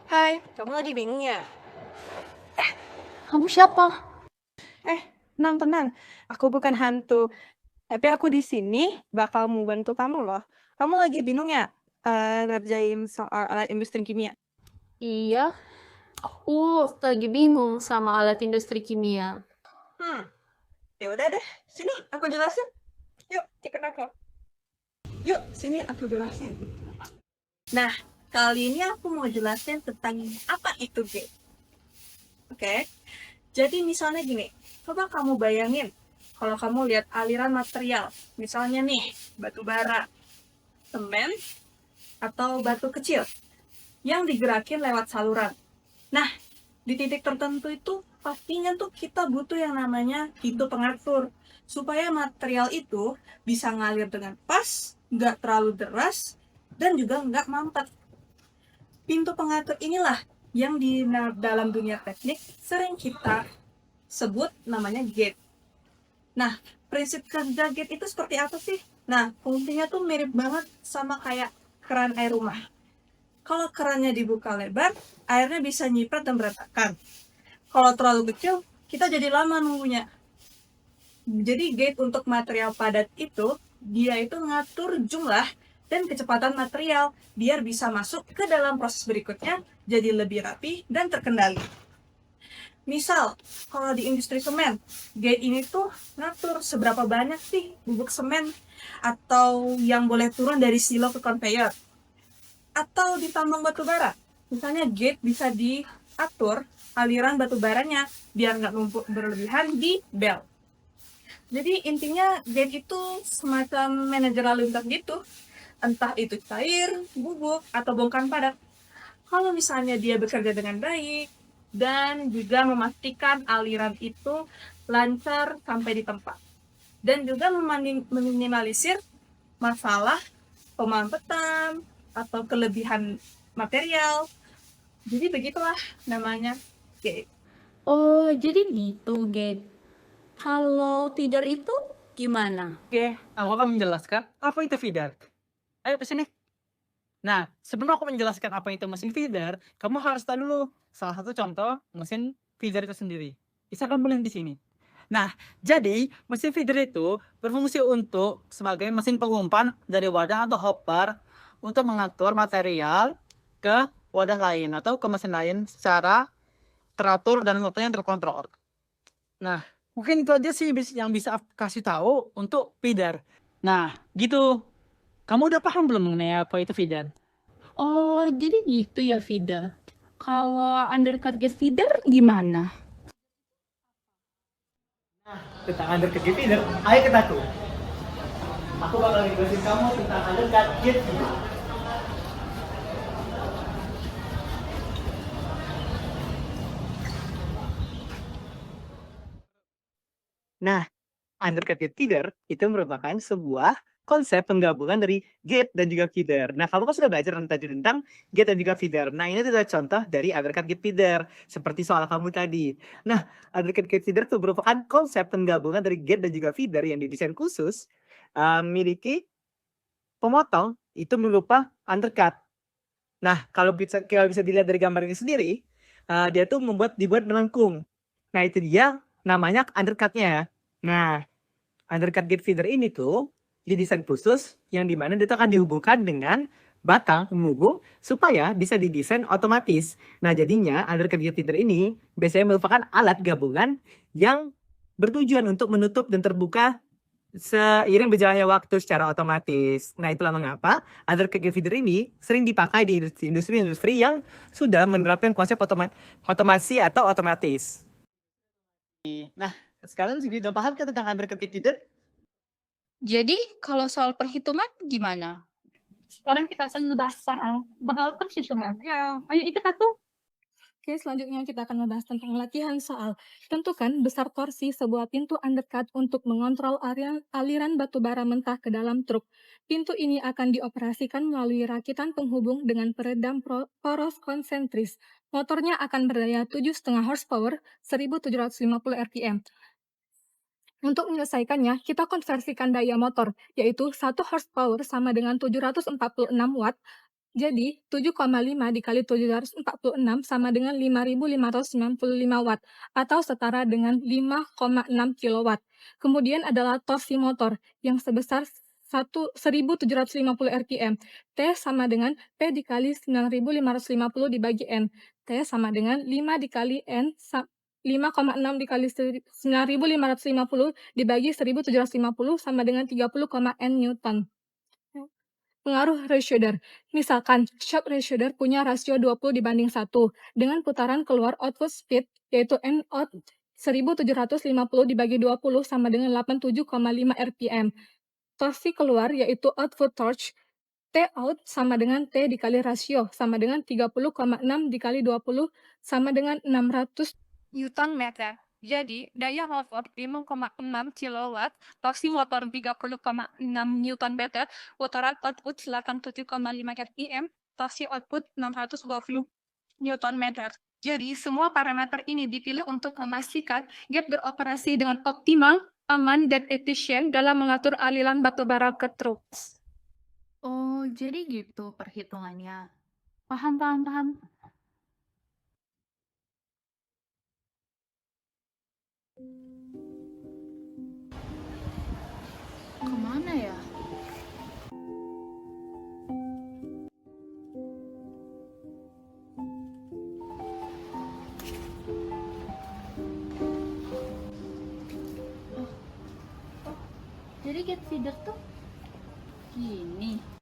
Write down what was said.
Hai, kamu lagi bingung ya? Kamu siapa? Tenang, aku bukan hantu. Tapi aku di sini bakal mau bantu kamu loh. Kamu lagi bingung ya? Ngerjain soal alat industri kimia. Iya, aku lagi bingung sama alat industri kimia. Hmm, ya udah deh. Sini, aku jelasin. Yuk, ikut aku. Yuk, sini aku jelasin. Nah, kali ini aku mau jelasin tentang apa itu gate. Oke? Jadi misalnya gini, coba kamu bayangin kalau kamu lihat aliran material, misalnya nih, batu bara, semen, atau batu kecil yang digerakin lewat saluran. Nah, di titik tertentu itu pastinya tuh kita butuh yang namanya pintu pengatur supaya material itu bisa ngalir dengan pas, nggak terlalu deras, dan juga nggak mampet. Pintu pengatur inilah yang di dalam dunia teknik sering kita sebut namanya gate. Nah, prinsip kerja gate itu seperti apa sih? Nah, fungsinya tuh mirip banget sama kayak keran air rumah. Kalau kerannya dibuka lebar, airnya bisa nyiprat dan berantakan. Kalau terlalu kecil, kita jadi lama nunggunya. Jadi gate untuk material padat itu, dia itu ngatur jumlah dan kecepatan material biar bisa masuk ke dalam proses berikutnya jadi lebih rapi dan terkendali. Misal, kalau di industri semen, gate ini tuh ngatur seberapa banyak sih bubuk semen atau yang boleh turun dari silo ke conveyor. Atau di tambang batu bara, misalnya gate bisa diatur aliran batu baranya biar nggak numpuk berlebihan di bel. Jadi intinya gate itu semacam manajer lalu lintas gitu, entah itu cair, bubuk, atau bongkahan padat. Kalau misalnya dia bekerja dengan baik dan juga memastikan aliran itu lancar sampai di tempat dan juga meminimalisir masalah pemanfaatan atau kelebihan material. Jadi begitulah namanya gate. Oh, jadi gitu, Gate. Kalau tidak itu gimana? Oke, aku akan menjelaskan apa itu feeder. Ayo ke sini. Nah, sebelum aku menjelaskan apa itu mesin feeder, kamu harus tahu dulu salah satu contoh mesin feeder itu sendiri. Bisa kamu lihat di sini. Nah, jadi mesin feeder itu berfungsi untuk sebagai mesin pengumpan dari wadah atau hopper untuk mengatur material ke wadah lain atau ke mesin lain secara teratur dan waktunya terkontrol. Nah, mungkin itu aja sih yang bisa aku kasih tahu untuk feeder. Nah, gitu. Kamu udah paham belum mengenai apa itu feeder? Oh, jadi gitu ya, feeder. Kalau undercut gate feeder gimana? Tentang undercut gate feeder, ayo ke aku. Aku bakal ngejelasin kamu tentang undercut gate feeder. Nah, undercut gate feeder itu merupakan sebuah konsep penggabungan dari gate dan juga feeder. Nah, kamu kan sudah belajar tentang gate dan juga feeder. Nah, ini adalah contoh dari undercut gate feeder, seperti soal kamu tadi. Nah, undercut gate feeder itu merupakan konsep penggabungan dari gate dan juga feeder yang didesain khusus memiliki pemotong itu berupa undercut. Nah, kalau bisa dilihat dari gambar ini sendiri, dia tuh dibuat melengkung. Nah, itu dia namanya undercut-nya. Nah, undercut gate feeder ini tuh didesain khusus yang dimana dia tuh akan dihubungkan dengan batang penghubung supaya bisa didesain otomatis. Nah, jadinya undercut gate feeder ini biasanya merupakan alat gabungan yang bertujuan untuk menutup dan terbuka seiring berjalannya waktu secara otomatis. Nah, itulah mengapa undercut gate feeder ini sering dipakai di industri-industri yang sudah menerapkan konsep otomasi atau otomatis. Nah, sekarang sudah paham kan tentang undercut gate feeder? Jadi, kalau soal perhitungan gimana? Sekarang kita akan ngebahas soal perhitungan. Ya, ayo ikut aku. Oke, selanjutnya kita akan membahas tentang latihan soal. Tentukan besar torsi sebuah pintu undercut untuk mengontrol aliran batu bara mentah ke dalam truk. Pintu ini akan dioperasikan melalui rakitan penghubung dengan peredam poros konsentris. Motornya akan berdaya 7,5 horsepower, 1750 rpm. Untuk menyelesaikannya, kita konversikan daya motor, yaitu 1 horsepower sama dengan 746 watt, Jadi, 7,5 dikali 746 sama dengan 5.595 watt, atau setara dengan 5,6 kilowatt. Kemudian adalah torsi motor, yang sebesar 1.750 rpm. T sama dengan P dikali 9.550 dibagi N. T sama dengan 5 dikali N, 5,6 dikali 9.550 dibagi 1.750 sama dengan 30,N Newton. Pengaruh Rayshooter. Misalkan, shock Rayshooter punya rasio 20:1 dengan putaran keluar output speed, yaitu N out 1.750 dibagi 20 sama dengan 87,5 rpm. Torsi keluar yaitu output torque, T out sama dengan T dikali rasio, sama dengan 30,6 dikali 20 sama dengan 600 Newton meter. Jadi, daya motor 5,6 kilowatt, torsi motor 30,6 Newton meter, putaran output 87,5 rpm, torsi output 620 Newton meter. Jadi, semua parameter ini dipilih untuk memastikan gate beroperasi dengan optimal, aman, dan efisien dalam mengatur aliran batubara ke truk. Oh, jadi gitu perhitungannya. Paham. Kemana ya? Jadi get feeder tuh gini.